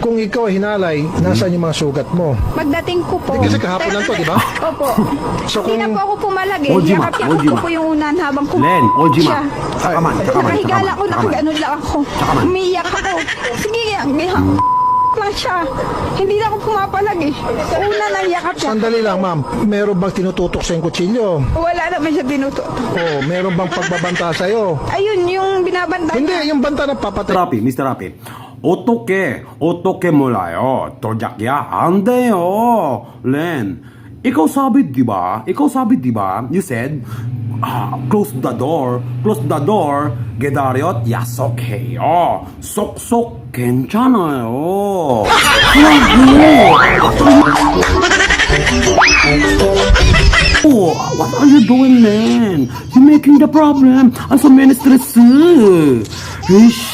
Kung ikaw ay hinalay, nasaan yung mga sugat mo? Pagdating ko po. Kasi kahapon lang to, di ba? Opo. So Hindi na kung- po ako pumalag eh. Ojima, Yakap-yakap ko Ojima. po yung unan habang Len, Ojima. siya. Tsakaman, tsakaman, Nakahigala ko, tsakaman. nakaganon lang ako. Tsakaman. Umiyak ako. Sige, lang siya. Hindi na ako pumapalag eh. Una lang yakap niya. Sandali lang, ma'am. Meron bang tinututok sa yung kutsilyo? Wala naman siya tinuto. O meron bang pagbabanta sa'yo? Ayun, yung binabanta Hindi, niya. yung banta na papatay. Mr. Rapi. 어떻게 몰라요? 도작이야? 안 돼요. len, ikaw sabi, di ba? You said, close the door, 기다려, 약속해요. 쏙쏙 괜찮아요. Oh, what are you doing, man? You're making the problem. I'm so many stress. Ish.